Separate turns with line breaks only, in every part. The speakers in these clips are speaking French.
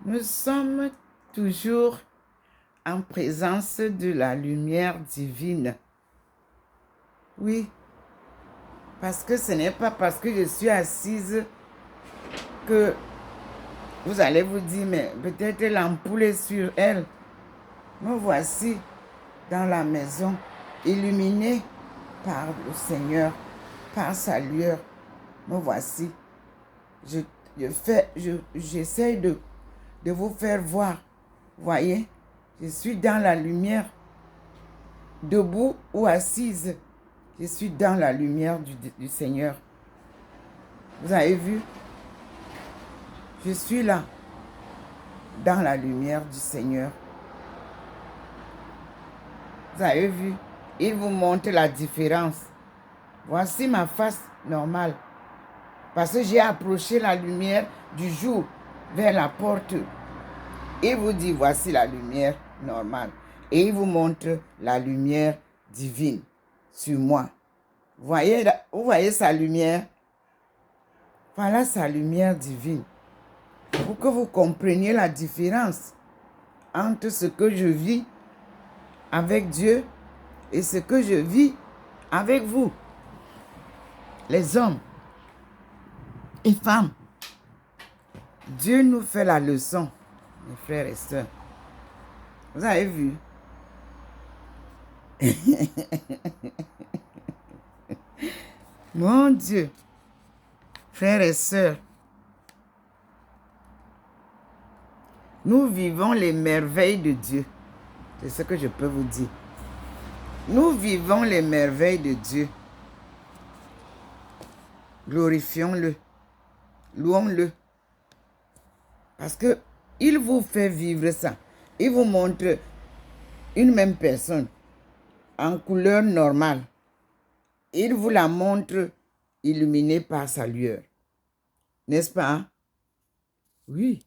Nous sommes toujours en présence de la lumière divine. Oui, parce que ce n'est pas parce que je suis assise que vous allez vous dire, mais peut-être l'ampoule est sur elle. Me voici dans la maison, illuminée par le Seigneur, par sa lueur. Me voici. J'essaie de vous faire voir. Voyez, je suis dans la lumière, debout ou assise. Je suis dans la lumière du Seigneur. Vous avez vu? Je suis là, dans la lumière du Seigneur. Vous avez vu? Il vous montre la différence. Voici ma face normale. Parce que j'ai approché la lumière du jour vers la porte. Il vous dit, voici la lumière normale. Et il vous montre la lumière divine sur moi. Vous voyez sa lumière? Voilà sa lumière divine. Pour que vous compreniez la différence entre ce que je vis avec Dieu et ce que je vis avec vous, les hommes et femmes. Dieu nous fait la leçon, mes frères et sœurs. Vous avez vu? Mon Dieu, frères et sœurs, nous vivons les merveilles de Dieu. C'est ce que je peux vous dire. Nous vivons les merveilles de Dieu. Glorifions-le. Louons-le. Parce que il vous fait vivre ça. Il vous montre une même personne en couleur normale. Il vous la montre illuminée par sa lueur. N'est-ce pas? Hein? Oui.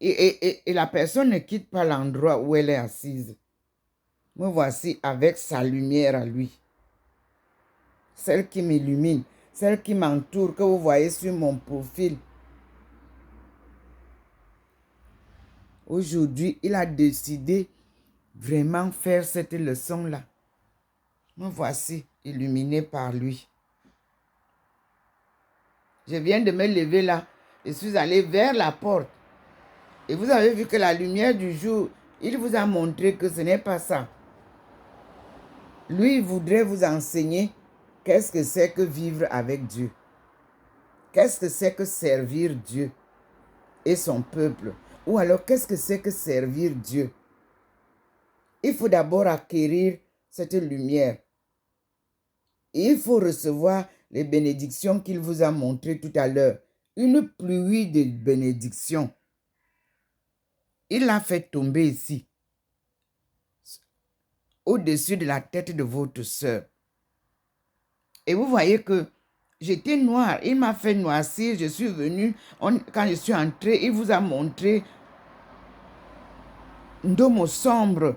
Et la personne ne quitte pas l'endroit où elle est assise. Me voici avec sa lumière à lui. Celle qui m'illumine, celle qui m'entoure, que vous voyez sur mon profil. Aujourd'hui, il a décidé vraiment faire cette leçon-là. Me voici illuminé par lui. Je viens de me lever là. Je suis allé vers la porte. Et vous avez vu que la lumière du jour, il vous a montré que ce n'est pas ça. Lui, il voudrait vous enseigner qu'est-ce que c'est que vivre avec Dieu. Qu'est-ce que c'est que servir Dieu et son peuple. Ou alors, qu'est-ce que c'est que servir Dieu? Il faut d'abord acquérir cette lumière. Il faut recevoir les bénédictions qu'il vous a montrées tout à l'heure. Une pluie de bénédictions. Il l'a fait tomber ici, au-dessus de la tête de votre sœur. Et vous voyez que j'étais noire. Il m'a fait noircir. Je suis venue. Quand je suis entrée, il vous a montré Ndomo sombre.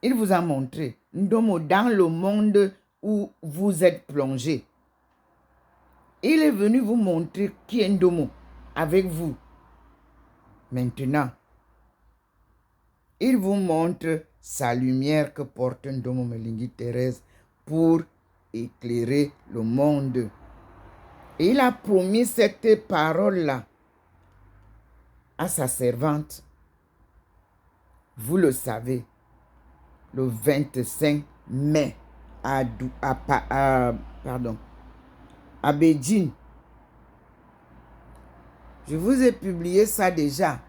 Il vous a montré Ndomo dans le monde où vous êtes plongé. Il est venu vous montrer qui est Ndomo avec vous. Maintenant, il vous montre sa lumière que porte Ndomo Melingi Thérèse pour éclairer le monde. Et il a promis cette parole-là à sa servante. Vous le savez, le 25 mai à Beijing. Je vous ai publié ça déjà,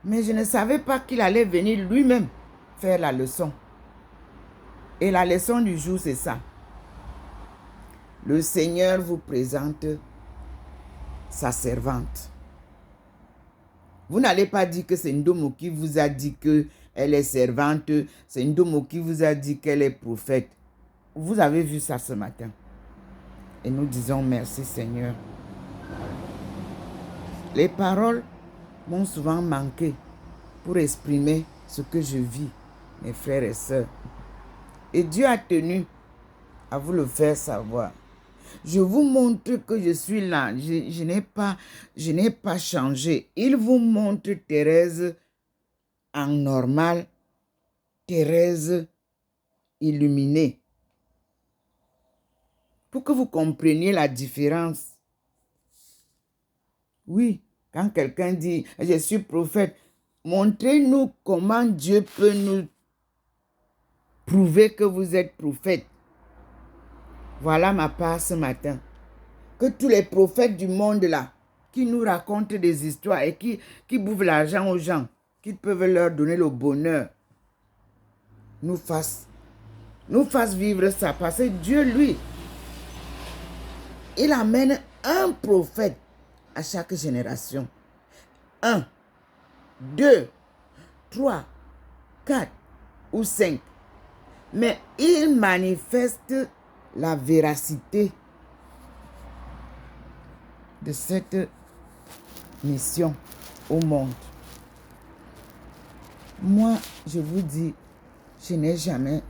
mais je ne savais pas qu'il allait venir lui-même faire la leçon. Et la leçon du jour, c'est ça. Le Seigneur vous présente sa servante. Vous n'allez pas dire que c'est Ndomo qui vous a dit qu'elle est servante, c'est Ndomo qui vous a dit qu'elle est prophète. Vous avez vu ça ce matin. Et nous disons merci Seigneur. Les paroles m'ont souvent manqué pour exprimer ce que je vis, mes frères et sœurs. Et Dieu a tenu à vous le faire savoir. Je vous montre que je suis là. Je n'ai pas changé. Il vous montre Thérèse en normal, Thérèse illuminée. Pour que vous compreniez la différence. Oui, quand quelqu'un dit « Je suis prophète », montrez-nous comment Dieu peut nous prouver que vous êtes prophète. Voilà ma part ce matin. Que tous les prophètes du monde là, qui nous racontent des histoires et qui bouffent l'argent aux gens, qui peuvent leur donner le bonheur, nous fassent vivre ça. Parce que Dieu, lui, il amène un prophète à chaque génération. 1, 2, 3, 4 ou 5. Mais il manifeste la véracité de cette mission au monde. Moi, je vous dis, je n'ai jamais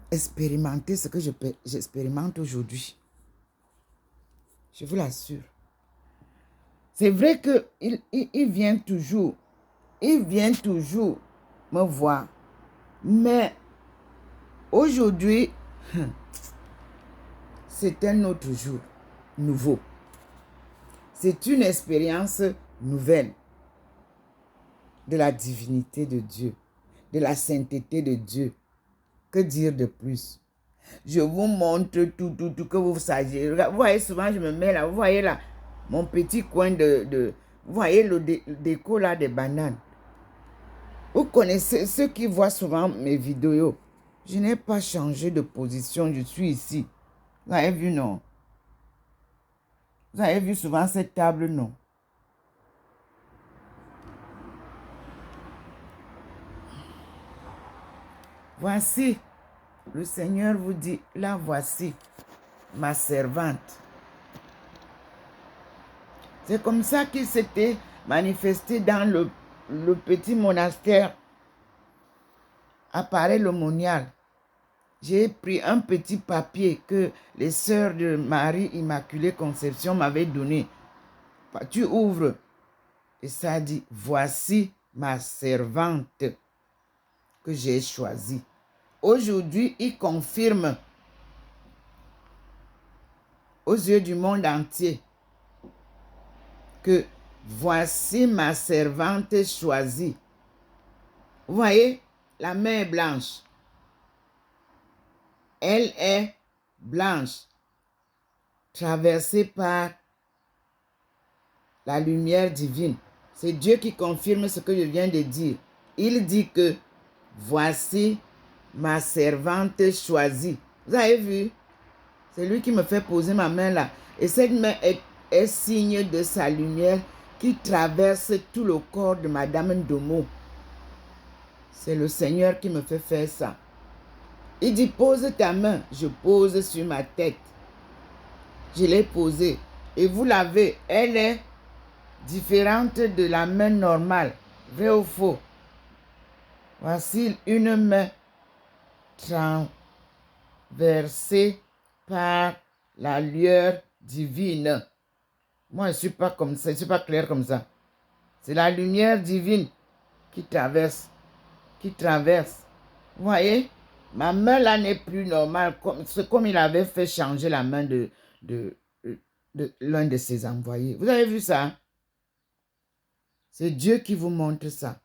expérimenté ce que j'expérimente aujourd'hui. Je vous l'assure. C'est vrai qu'il vient toujours. Il vient toujours me voir. Mais aujourd'hui, c'est un autre jour, nouveau. C'est une expérience nouvelle de la divinité de Dieu, de la sainteté de Dieu. Que dire de plus? Je vous montre tout que vous sachiez. Vous voyez, souvent je me mets là, vous voyez là, mon petit coin vous voyez le déco là des bananes. Vous connaissez ceux qui voient souvent mes vidéos. Je n'ai pas changé de position, je suis ici. Vous avez vu, non? Vous avez vu souvent cette table, non? Voici, le Seigneur vous dit, là voici ma servante. C'est comme ça qu'il s'était manifesté dans le petit monastère à Paray-le-Monial. J'ai pris un petit papier que les sœurs de Marie Immaculée Conception m'avaient donné. Tu ouvres et ça dit, voici ma servante que j'ai choisie. Aujourd'hui, il confirme aux yeux du monde entier que voici ma servante choisie. Vous voyez, la main est blanche. Elle est blanche, traversée par la lumière divine. C'est Dieu qui confirme ce que je viens de dire. Il dit que voici ma servante choisie. Vous avez vu? C'est lui qui me fait poser ma main là. Et cette main est signe de sa lumière qui traverse tout le corps de Madame Ndomo. C'est le Seigneur qui me fait faire ça. Il dit, pose ta main. Je pose sur ma tête. Je l'ai posée. Et vous l'avez. Elle est différente de la main normale. Vrai ou faux? Voici une main traversée par la lueur divine. Moi, je ne suis pas comme ça. Je ne suis pas clair comme ça. C'est la lumière divine qui traverse. Vous voyez? Ma main là n'est plus normale. Comme il avait fait changer la main de l'un de ses envoyés. Vous avez vu ça? C'est Dieu qui vous montre ça.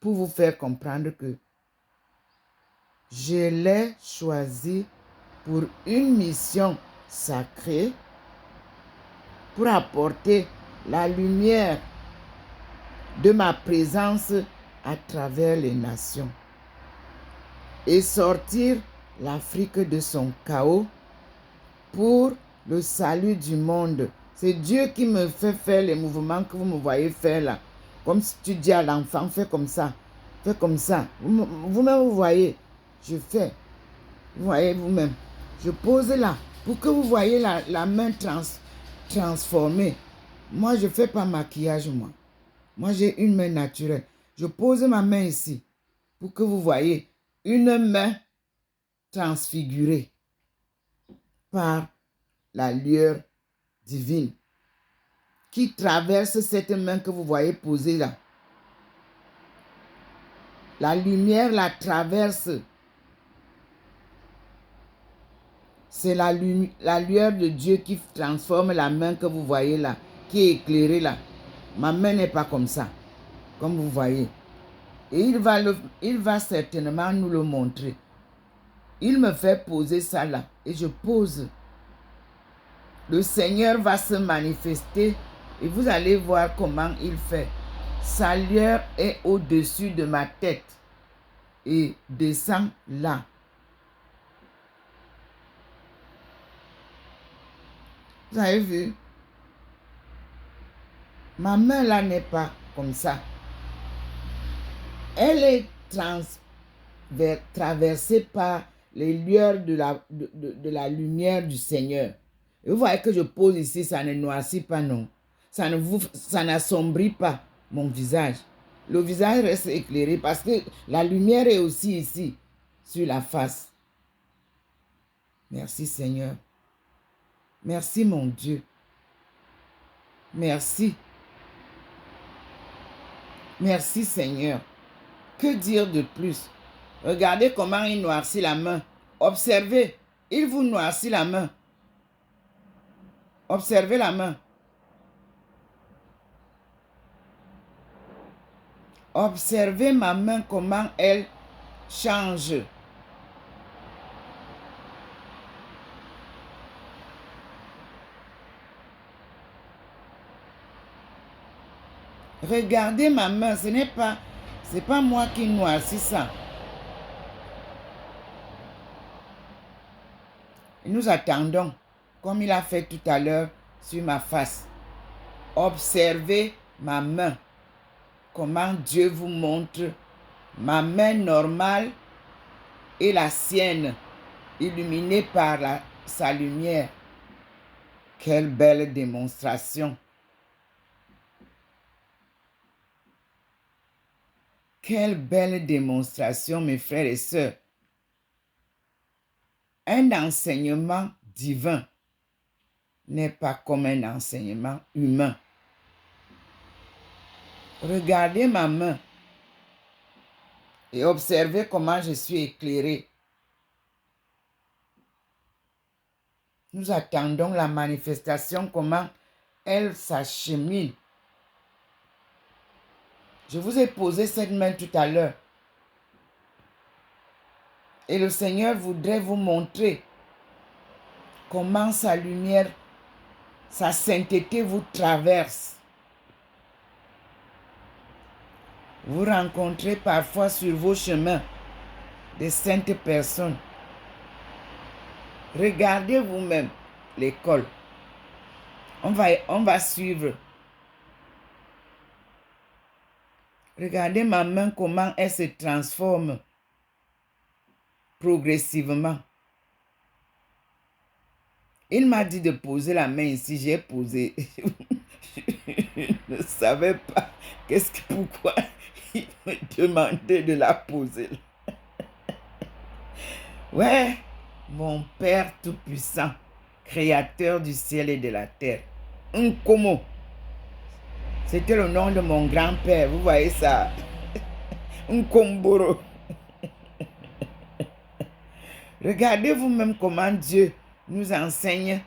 Pour vous faire comprendre que je l'ai choisi pour une mission sacrée, pour apporter la lumière de ma présence à travers les nations et sortir l'Afrique de son chaos pour le salut du monde. C'est Dieu qui me fait faire les mouvements que vous me voyez faire là. Comme si tu dis à l'enfant, fais comme ça, fais comme ça. Vous-même, vous voyez, je fais. Vous voyez vous-même. Je pose là pour que vous voyez la main transformée. Moi, je ne fais pas maquillage, moi. Moi, j'ai une main naturelle. Je pose ma main ici. pour que vous voyez une main transfigurée par la lueur divine qui traverse cette main que vous voyez posée là. La lumière la traverse. C'est la lueur de Dieu qui transforme la main que vous voyez là, qui est éclairée là. Ma main n'est pas comme ça, comme vous voyez. Et il va certainement nous le montrer. Il me fait poser ça là, et je pose. Le Seigneur va se manifester, et vous allez voir comment il fait. Sa lueur est au-dessus de ma tête, et descend là. Vous avez vu? Ma main là n'est pas comme ça. Elle est traversée par les lueurs de la lumière du Seigneur. Et vous voyez que je pose ici, ça ne noircit pas, non. Ça n'assombrit pas mon visage. Le visage reste éclairé parce que la lumière est aussi ici, sur la face. Merci Seigneur. Merci mon Dieu. Merci. Merci Seigneur. Que dire de plus? Regardez comment il noircit la main. Observez, il vous noircit la main. Observez la main. Observez ma main, comment elle change. Regardez ma main, c'est pas moi qui noircis ça. Nous attendons, comme il a fait tout à l'heure sur ma face. Observez ma main. Comment Dieu vous montre ma main normale et la sienne, illuminée par sa lumière. Quelle belle démonstration. Quelle belle démonstration, mes frères et sœurs. Un enseignement divin n'est pas comme un enseignement humain. Regardez ma main et observez comment je suis éclairé. Nous attendons la manifestation, comment elle s'achemine. Je vous ai posé cette main tout à l'heure. Et le Seigneur voudrait vous montrer comment sa lumière, sa sainteté vous traverse. Vous rencontrez parfois sur vos chemins des saintes personnes. Regardez vous-même l'école. On va suivre. Regardez ma main, comment elle se transforme progressivement. Il m'a dit de poser la main ici, j'ai posé. Je ne savais pas pourquoi il me demandait de la poser. Ouais, mon Père Tout-Puissant, Créateur du ciel et de la terre. Nkomo. C'était le nom de mon grand-père, vous voyez ça. Nkomboro. Regardez vous-même comment Dieu nous enseigne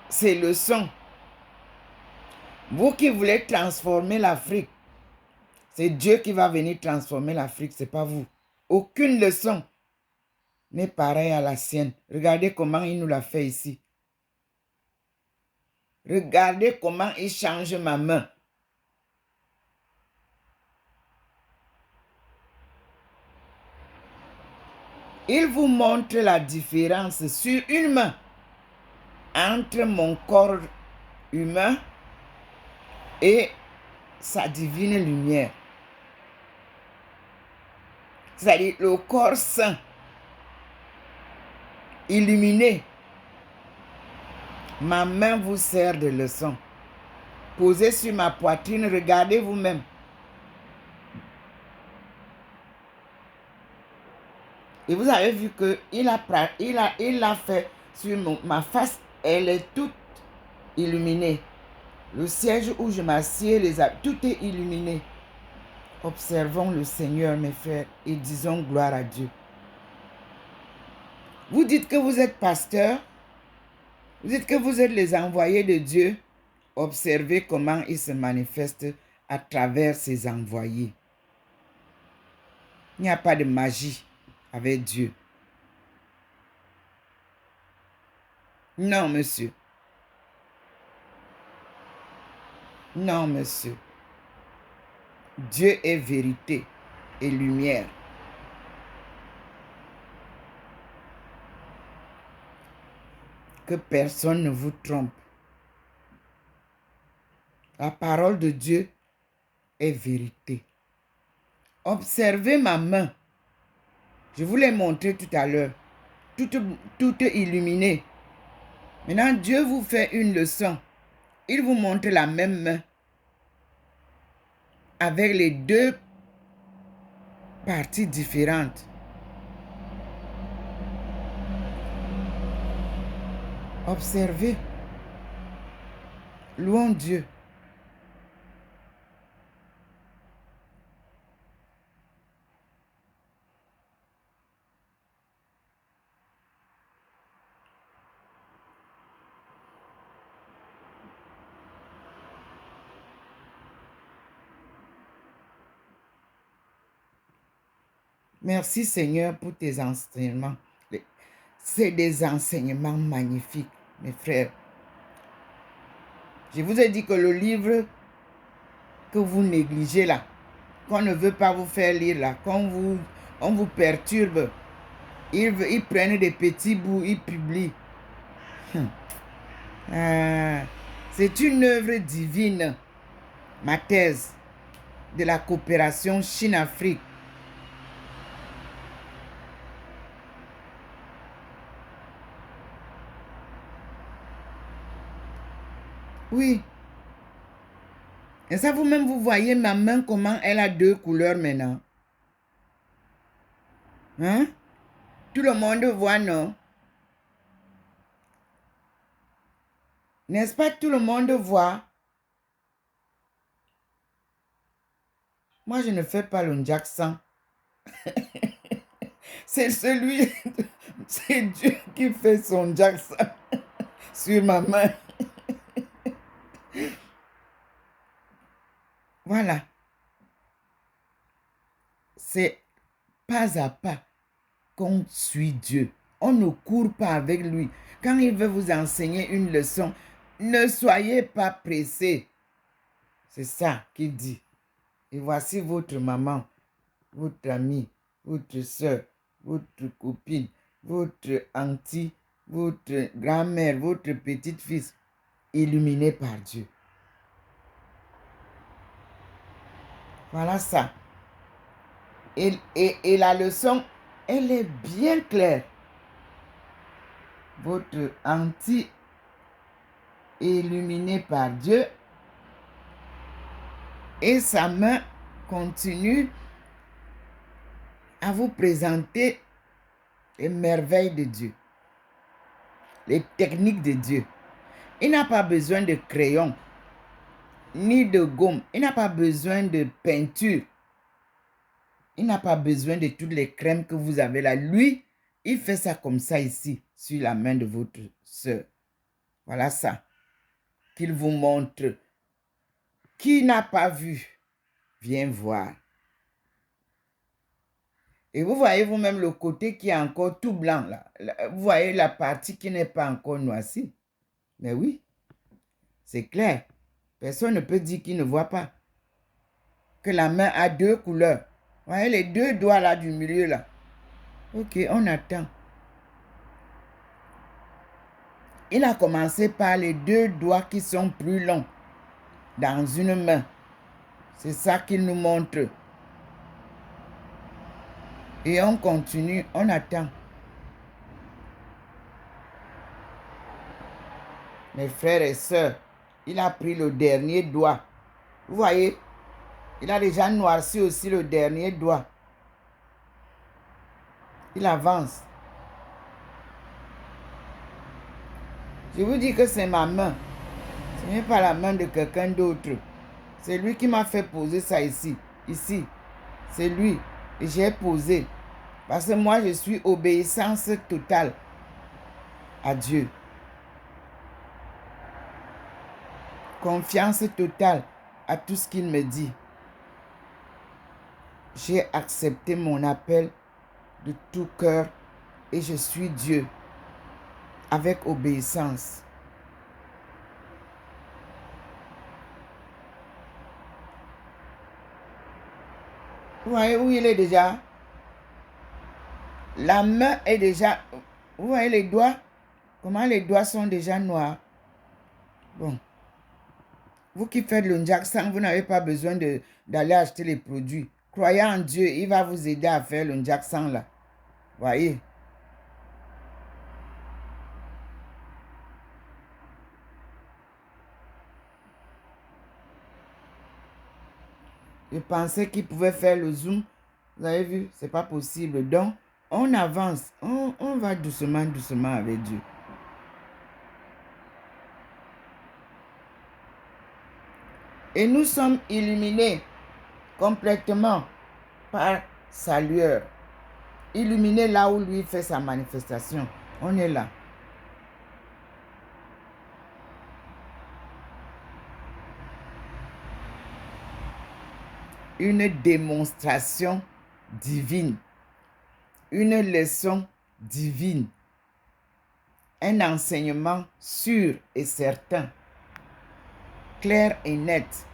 ces leçons. Vous qui voulez transformer l'Afrique, c'est Dieu qui va venir transformer l'Afrique, ce n'est pas vous. Aucune leçon n'est pareille à la sienne. Regardez comment il nous l'a fait ici. Regardez comment il change ma main. Il vous montre la différence sur une main entre mon corps humain et sa divine lumière. C'est-à-dire le corps saint, illuminé. Ma main vous sert de leçon. Posez sur ma poitrine, regardez vous-même. Et vous avez vu qu'il a fait sur ma face, elle est toute illuminée. Le siège où je m'assieds, tout est illuminé. Observons le Seigneur, mes frères, et disons gloire à Dieu. Vous dites que vous êtes pasteur, vous dites que vous êtes les envoyés de Dieu. Observez comment il se manifeste à travers ses envoyés. Il n'y a pas de magie avec Dieu. Non, monsieur. Non, monsieur. Dieu est vérité et lumière. Que personne ne vous trompe. La parole de Dieu est vérité. Observez ma main. Je vous l'ai montré tout à l'heure. Toute illuminée. Maintenant, Dieu vous fait une leçon. Il vous montre la même main avec les deux parties différentes. Observez. Louons Dieu. Merci Seigneur pour tes enseignements. C'est des enseignements magnifiques, mes frères. Je vous ai dit que le livre que vous négligez là, qu'on ne veut pas vous faire lire là, on vous perturbe, ils prennent des petits bouts, ils publient. C'est une œuvre divine, ma thèse de la coopération Chine-Afrique. Oui. Et ça, vous-même, vous voyez ma main, comment elle a deux couleurs maintenant. Hein? Tout le monde voit, non? N'est-ce pas, tout le monde voit? Moi, je ne fais pas le Jackson. C'est c'est Dieu qui fait son Jackson sur ma main. Voilà. C'est pas à pas qu'on suit Dieu. On ne court pas avec lui. Quand il veut vous enseigner une leçon, ne soyez pas pressés. C'est ça qu'il dit. Et voici votre maman, votre amie, votre soeur, votre copine, votre auntie, votre grand-mère, votre petite-fils, illuminés par Dieu. Voilà ça. Et la leçon, elle est bien claire. Votre auntie illuminée par Dieu et sa main continue à vous présenter les merveilles de Dieu, les techniques de Dieu. Il n'a pas besoin de crayon, ni de gomme. Il n'a pas besoin de peinture. Il n'a pas besoin de toutes les crèmes que vous avez là. Lui, il fait ça comme ça ici, sur la main de votre soeur. Voilà ça qu'il vous montre. Qui n'a pas vu, viens voir. Et vous voyez vous-même le côté qui est encore tout blanc là. Vous voyez la partie qui n'est pas encore noircie. Mais oui, c'est clair. Personne ne peut dire qu'il ne voit pas. Que la main a deux couleurs. Vous voyez les deux doigts là du milieu là. Ok, on attend. Il a commencé par les deux doigts qui sont plus longs dans une main. C'est ça qu'il nous montre. Et on continue, on attend. Mes frères et sœurs, il a pris le dernier doigt. Vous voyez, il a déjà noirci aussi le dernier doigt. Il avance. Je vous dis que c'est ma main. Ce n'est pas la main de quelqu'un d'autre. C'est lui qui m'a fait poser ça ici. Ici. C'est lui. Et j'ai posé. Parce que moi, je suis obéissance totale à Dieu. Confiance totale à tout ce qu'il me dit. J'ai accepté mon appel de tout cœur et je suis Dieu avec obéissance. Vous voyez où il est déjà? La main est déjà... Vous voyez les doigts? Comment les doigts sont déjà noirs? Bon. Vous qui faites le Njaksan, vous n'avez pas besoin d'aller acheter les produits. Croyez en Dieu, il va vous aider à faire le Njaksan là. Voyez? Je pensais qu'il pouvait faire le zoom. Vous avez vu? C'est pas possible. Donc, on avance. On va doucement, doucement avec Dieu. Et nous sommes illuminés complètement par sa lueur. Illuminés là où lui fait sa manifestation. On est là. Une démonstration divine. Une leçon divine. Un enseignement sûr et certain. Clair et net.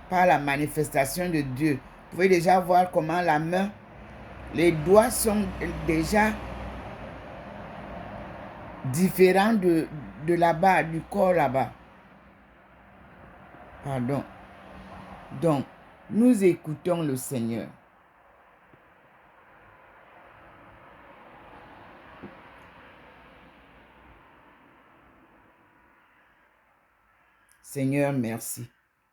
Par la manifestation de Dieu. Vous pouvez déjà voir comment la main, les doigts sont déjà différents de là-bas, du corps là-bas. Pardon. Donc, nous écoutons le Seigneur. Seigneur, merci.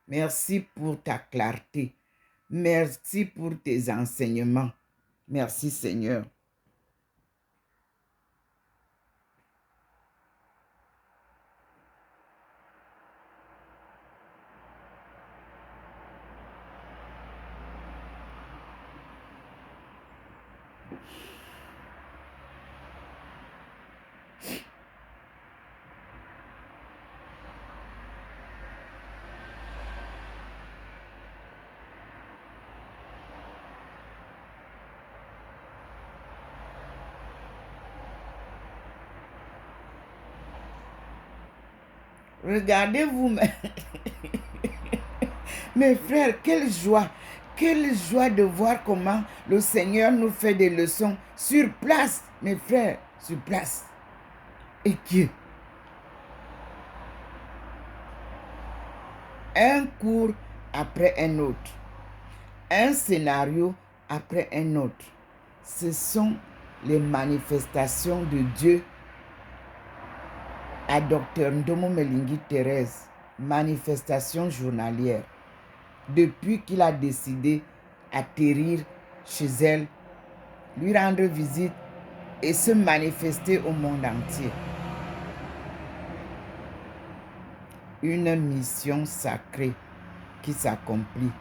Merci pour ta clarté. Merci pour tes enseignements. Merci, Seigneur. Regardez-vous, mes frères, quelle joie de voir comment le Seigneur nous fait des leçons sur place, mes frères, sur place. Et que un cours après un autre, un scénario après un autre, ce sont les manifestations de Dieu à Dr Ndomo Melingui Thérèse, manifestation journalière. Depuis qu'il a décidé d'atterrir chez elle, lui rendre visite et se manifester au monde entier. Une mission sacrée qui s'accomplit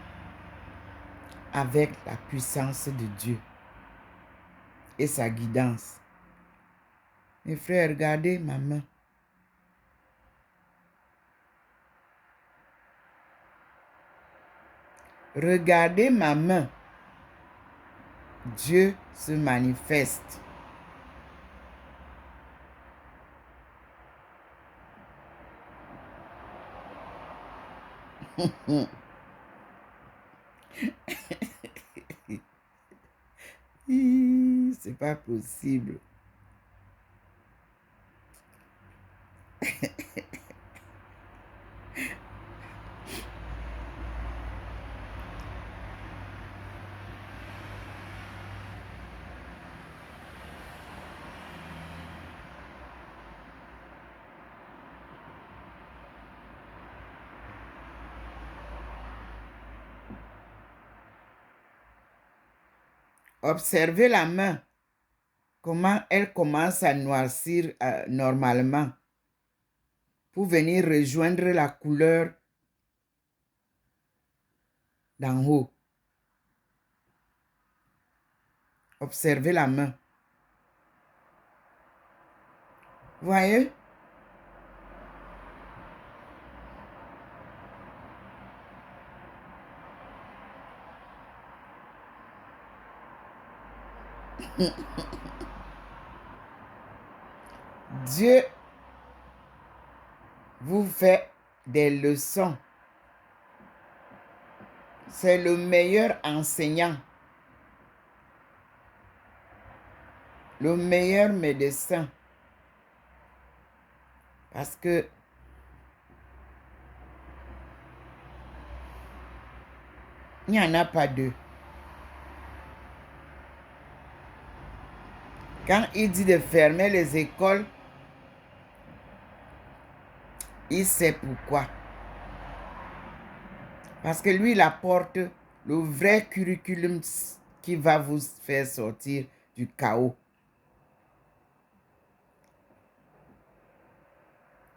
avec la puissance de Dieu et sa guidance. Mes frères, regardez ma main. Regardez ma main. Dieu se manifeste. C'est pas possible. Observez la main. Comment elle commence à noircir normalement pour venir rejoindre la couleur d'en haut. Observez la main. Voyez? Dieu vous fait des leçons. C'est le meilleur enseignant. Le meilleur médecin. Parce que il n'y en a pas deux. Quand il dit de fermer les écoles, il sait pourquoi. Parce que lui, il apporte le vrai curriculum qui va vous faire sortir du chaos.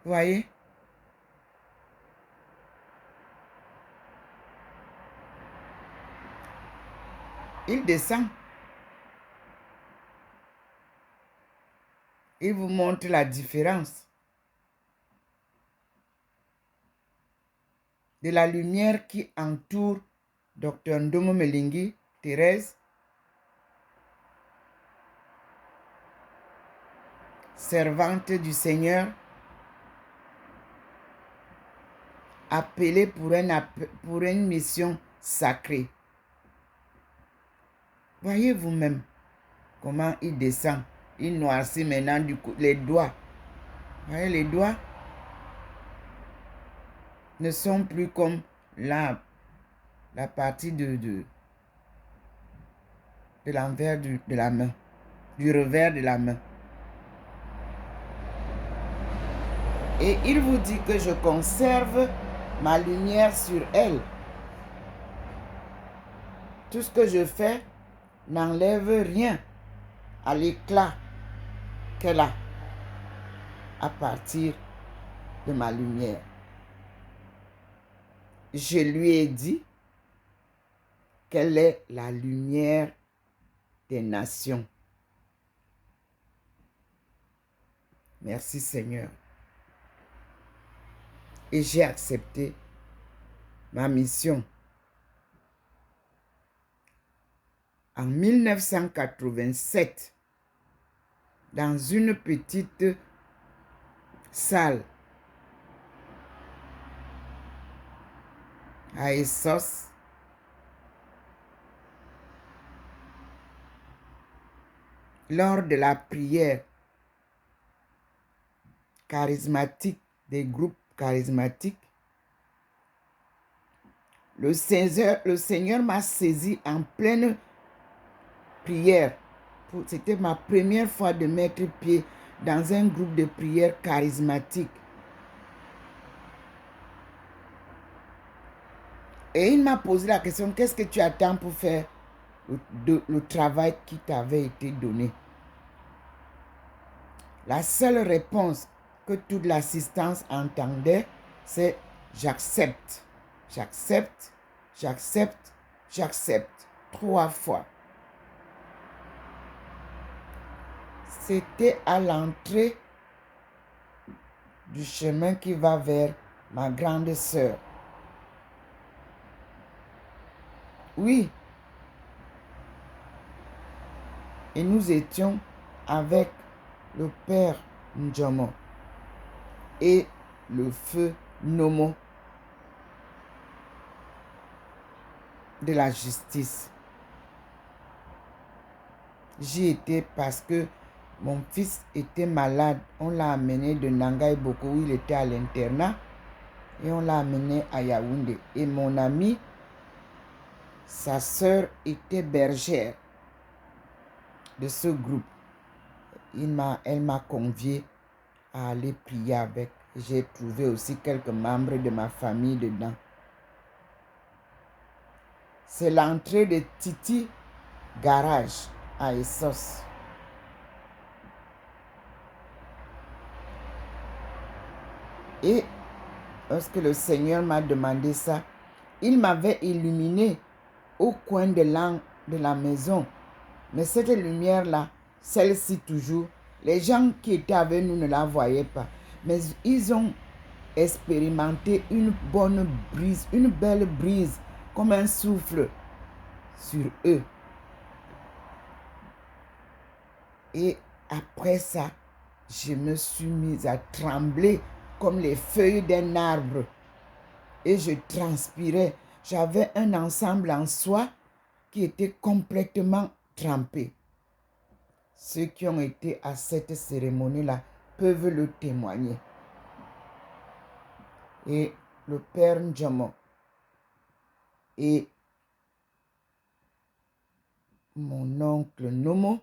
Vous voyez? Il descend. Il vous montre la différence de la lumière qui entoure Dr Ndomo Melingi, Thérèse, servante du Seigneur, appelée pour une mission sacrée. Voyez vous-même comment il descend. Il noircit maintenant du coup les doigts. Voyez les doigts ne sont plus comme la partie de l'envers de la main, du revers de la main. Et il vous dit que je conserve ma lumière sur elle. Tout ce que je fais n'enlève rien à l'éclat qu'elle a à partir de ma lumière. Je lui ai dit qu'elle est la lumière des nations. Merci Seigneur. Et j'ai accepté ma mission. En 1987, dans une petite salle à Essos, lors de la prière charismatique, des groupes charismatiques, le Seigneur m'a saisi en pleine prière. C'était ma première fois de mettre pied dans un groupe de prière charismatique. Et il m'a posé la question, qu'est-ce que tu attends pour faire le travail qui t'avait été donné? La seule réponse que toute l'assistance entendait, c'est j'accepte, j'accepte, j'accepte, j'accepte. 3 fois. C'était à l'entrée du chemin qui va vers ma grande sœur. Oui. Et nous étions avec le père Ndjomo et le feu Nomo de la justice. J'y étais parce que mon fils était malade. On l'a amené de Nangaï Boko où il était à l'internat et on l'a amené à Yaoundé. Et mon ami, sa sœur était bergère de ce groupe. Elle m'a convié à aller prier avec. J'ai trouvé aussi quelques membres de ma famille dedans. C'est l'entrée de Titi garage à Essos. Et lorsque le Seigneur m'a demandé ça, il m'avait illuminé au coin de la maison. Mais cette lumière-là, celle-ci toujours, les gens qui étaient avec nous ne la voyaient pas. Mais ils ont expérimenté une bonne brise, une belle brise, comme un souffle sur eux. Et après ça, je me suis mise à trembler comme les feuilles d'un arbre. Et je transpirais. J'avais un ensemble en soie qui était complètement trempé. Ceux qui ont été à cette cérémonie-là peuvent le témoigner. Et le père Ndjomo et mon oncle Nomo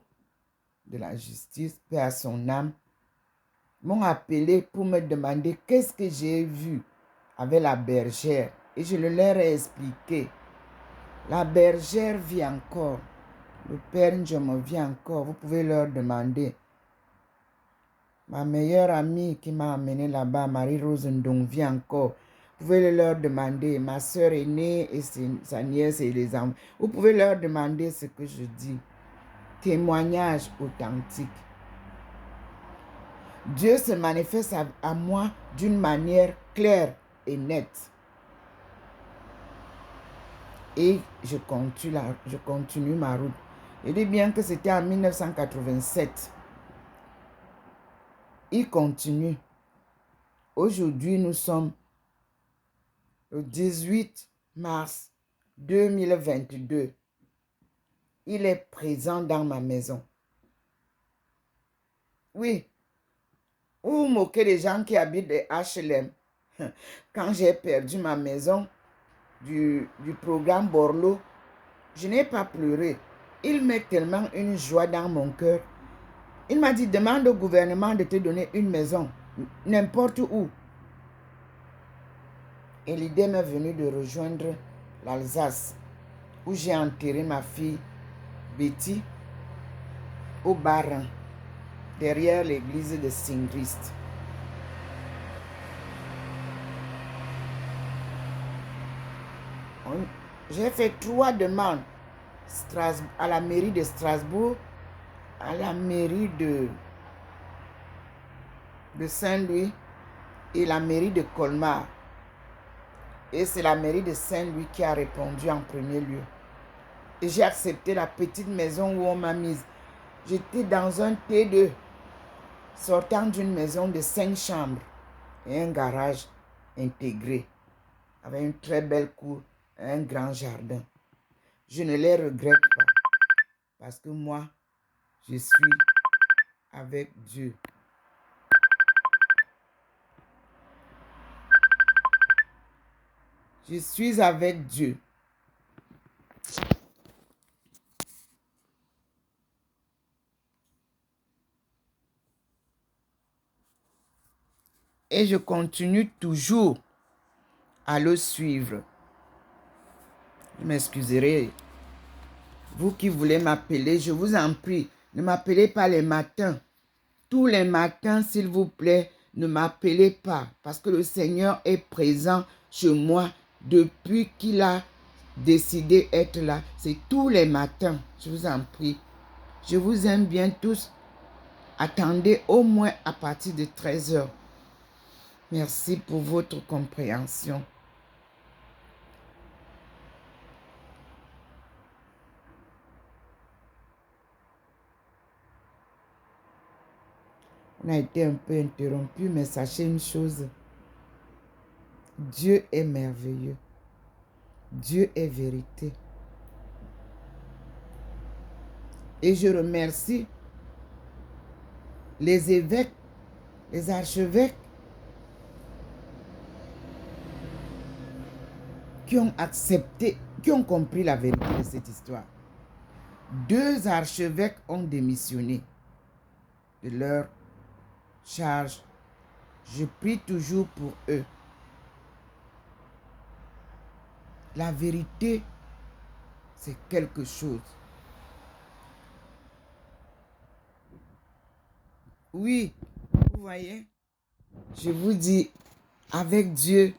de la justice, paix à son âme, m'ont appelé pour me demander qu'est-ce que j'ai vu avec la bergère. Et je leur ai expliqué. La bergère vit encore. Le père Ndjomo vit encore. Vous pouvez leur demander. Ma meilleure amie qui m'a amené là-bas, Marie-Rose Ndong, vit encore. Vous pouvez leur demander. Ma soeur aînée et sa nièce et les enfants. Vous pouvez leur demander ce que je dis. Témoignage authentique. Dieu se manifeste à moi d'une manière claire et nette. Et je continue ma route. Je dis bien que c'était en 1987. Il continue. Aujourd'hui, nous sommes le 18 mars 2022. Il est présent dans ma maison. Oui. Vous vous moquez des gens qui habitent des HLM. Quand j'ai perdu ma maison du programme Borloo, je n'ai pas pleuré. Il met tellement une joie dans mon cœur. Il m'a dit, demande au gouvernement de te donner une maison, n'importe où. Et l'idée m'est venue de rejoindre l'Alsace, où j'ai enterré ma fille Betty au Barin, derrière l'église de Saint-Christ. J'ai fait 3 demandes à la mairie de Strasbourg, à la mairie de Saint-Louis et la mairie de Colmar. Et c'est la mairie de Saint-Louis qui a répondu en premier lieu. Et j'ai accepté la petite maison où on m'a mise. J'étais dans un T2, sortant d'une maison de 5 chambres et un garage intégré, avec une très belle cour et un grand jardin. Je ne les regrette pas, parce que moi, je suis avec Dieu. Je suis avec Dieu. Et je continue toujours à le suivre. Vous m'excuserez. Vous qui voulez m'appeler, je vous en prie, ne m'appelez pas les matins. Tous les matins, s'il vous plaît, ne m'appelez pas. Parce que le Seigneur est présent chez moi depuis qu'il a décidé d'être là. C'est tous les matins, je vous en prie. Je vous aime bien tous. Attendez au moins à partir de 13 heures. Merci pour votre compréhension. On a été un peu interrompu, mais sachez une chose. Dieu est merveilleux. Dieu est vérité. Et je remercie les évêques, les archevêques qui ont accepté, qui ont compris la vérité de cette histoire. 2 archevêques ont démissionné de leur charge. Je prie toujours pour eux. La vérité, c'est quelque chose. Oui, vous voyez, je vous dis, avec Dieu,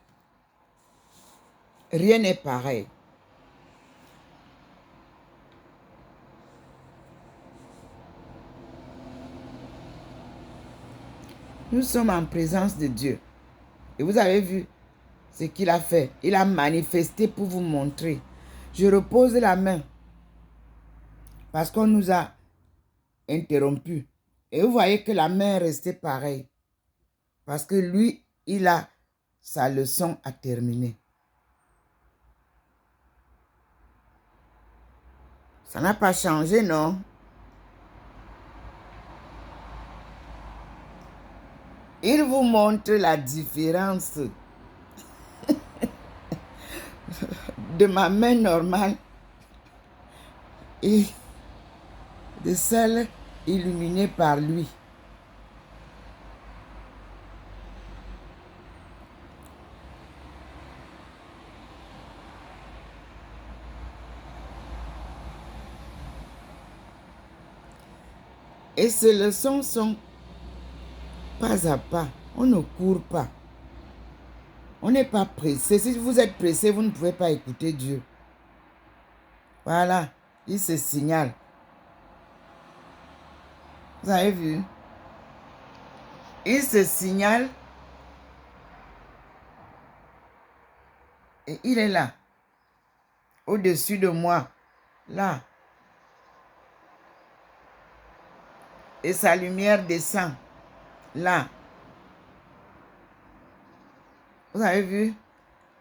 rien n'est pareil. Nous sommes en présence de Dieu. Et vous avez vu ce qu'il a fait. Il a manifesté pour vous montrer. Je repose la main parce qu'on nous a interrompus. Et vous voyez que la main est restée pareille. Parce que lui, il a sa leçon à terminer. Ça n'a pas changé, non? Il vous montre la différence de ma main normale et de celle illuminée par lui. Et ces leçons sont pas à pas. On ne court pas. On n'est pas pressé. Si vous êtes pressé, vous ne pouvez pas écouter Dieu. Voilà, il se signale. Vous avez vu? Il se signale et il est là, au-dessus de moi, là. Et sa lumière descend, là. Vous avez vu?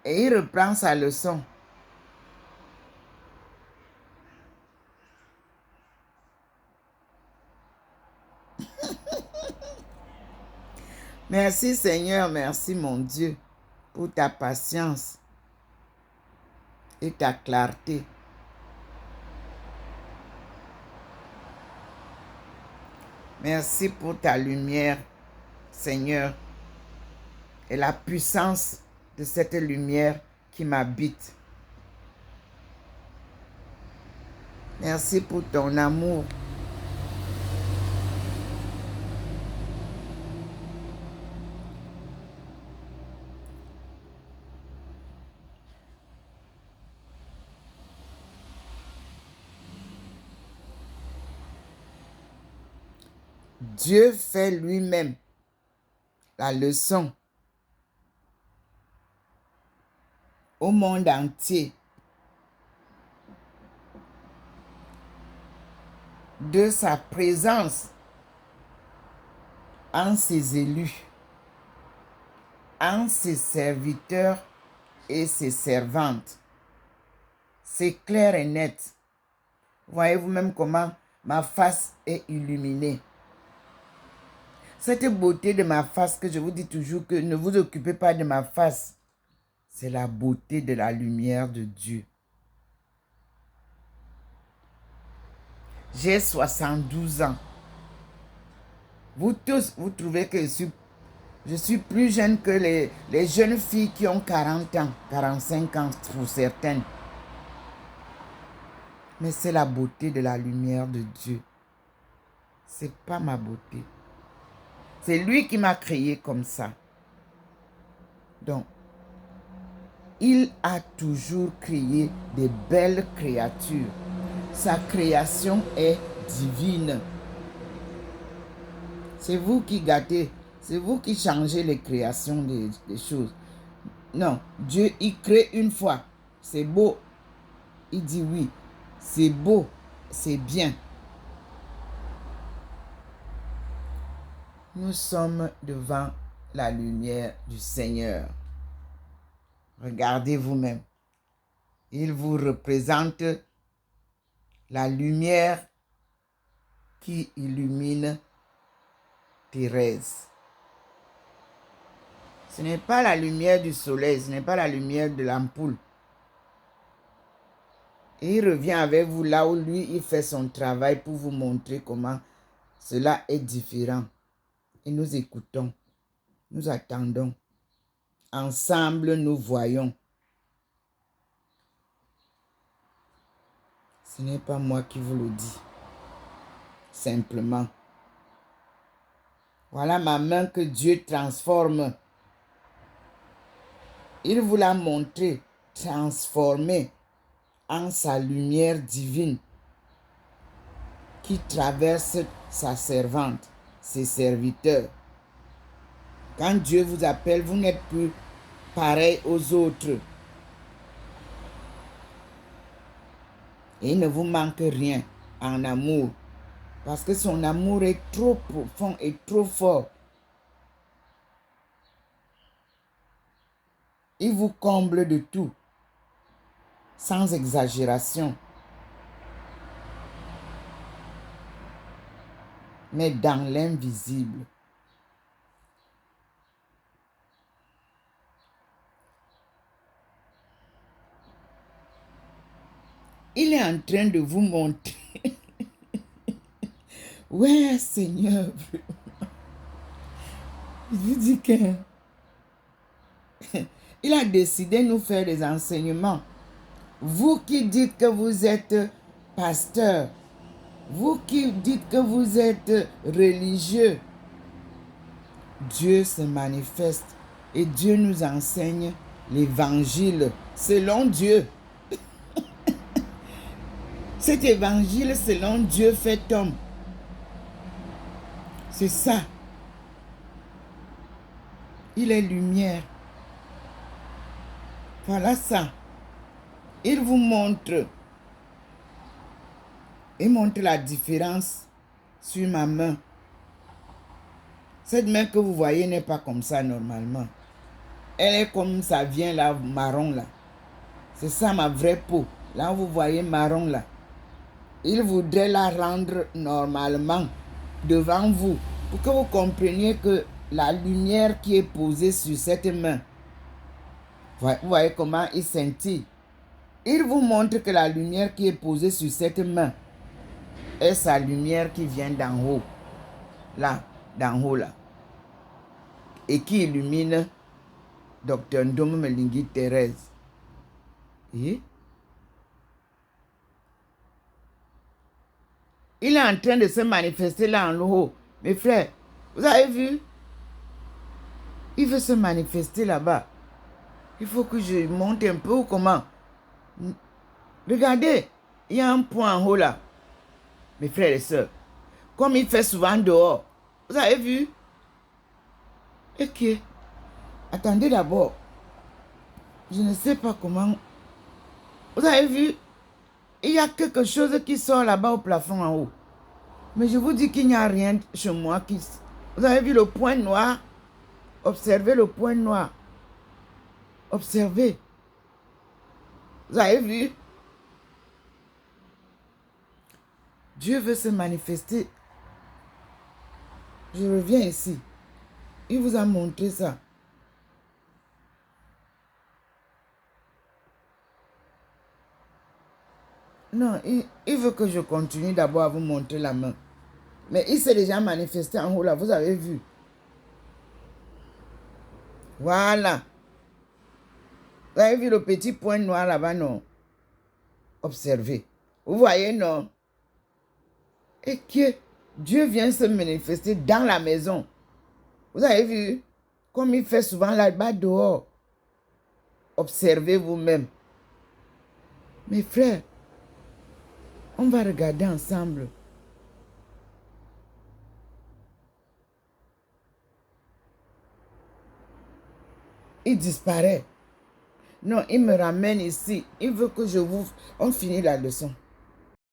Et il reprend sa leçon. Merci Seigneur, merci mon Dieu pour ta patience et ta clarté. Merci pour ta lumière, Seigneur, et la puissance de cette lumière qui m'habite. Merci pour ton amour. Dieu fait lui-même la leçon au monde entier de sa présence en ses élus, en ses serviteurs et ses servantes. C'est clair et net. Voyez vous-même comment ma face est illuminée. Cette beauté de ma face que je vous dis toujours que ne vous occupez pas de ma face, c'est la beauté de la lumière de Dieu. J'ai 72 ans. Vous tous, vous trouvez que je suis plus jeune que les jeunes filles qui ont 40 ans, 45 ans pour certaines. Mais c'est la beauté de la lumière de Dieu. C'est pas ma beauté. C'est lui qui m'a créé comme ça. Donc, il a toujours créé des belles créatures. Sa création est divine. C'est vous qui gâtez, c'est vous qui changez les créations des choses. Non, Dieu, il crée une fois. C'est beau. Il dit oui. C'est beau. C'est bien. Nous sommes devant la lumière du Seigneur. Regardez vous-même. Il vous représente la lumière qui illumine Thérèse. Ce n'est pas la lumière du soleil, ce n'est pas la lumière de l'ampoule. Et il revient avec vous là où lui, il fait son travail pour vous montrer comment cela est différent. Et nous écoutons, nous attendons. Ensemble, nous voyons. Ce n'est pas moi qui vous le dis. Simplement. Voilà ma main que Dieu transforme. Il vous l'a montré, transformée en sa lumière divine qui traverse sa servante, ses serviteurs. Quand Dieu vous appelle, vous n'êtes plus pareil aux autres. Et il ne vous manque rien en amour. Parce que son amour est trop profond et trop fort. Il vous comble de tout, sans exagération. Mais dans l'invisible. Il est en train de vous montrer. Ouais, Seigneur. Je vous dis que il a décidé de nous faire des enseignements. Vous qui dites que vous êtes pasteur, vous qui dites que vous êtes religieux, Dieu se manifeste et Dieu nous enseigne l'évangile selon Dieu. Cet évangile selon Dieu fait homme. C'est ça. Il est lumière. Voilà ça. Il vous montre. Il montre la différence sur ma main. Cette main que vous voyez n'est pas comme ça normalement. Elle est comme ça vient là, marron là. C'est ça ma vraie peau. Là vous voyez marron là. Il voudrait la rendre normalement devant vous pour que vous compreniez que la lumière qui est posée sur cette main, vous voyez comment il scintille. Il vous montre que la lumière qui est posée sur cette main est sa lumière qui vient d'en haut. Là, d'en haut là. Et qui illumine Dr Ndom Melingi Thérèse. Et il est en train de se manifester là en haut. Mes frères, vous avez vu? Il veut se manifester là-bas. Il faut que je monte un peu ou comment? Regardez, il y a un point en haut là. Mes frères et sœurs. Comme il fait souvent dehors. Vous avez vu? Ok. Attendez d'abord. Je ne sais pas comment. Vous avez vu? Il y a quelque chose qui sort là-bas au plafond en haut. Mais je vous dis qu'il n'y a rien chez moi qui... Vous avez vu le point noir? Observez le point noir. Observez. Vous avez vu? Dieu veut se manifester. Je reviens ici. Il vous a montré ça. Non, il veut que je continue d'abord à vous montrer la main. Mais il s'est déjà manifesté en haut là, vous avez vu. Voilà. Vous avez vu le petit point noir là-bas, non? Observez. Vous voyez, non? Et que Dieu vient se manifester dans la maison. Vous avez vu? Comme il fait souvent là-bas dehors. Observez vous-même. Mes frères, on va regarder ensemble. Il disparaît. Non, il me ramène ici. Il veut que je vous... On finit la leçon.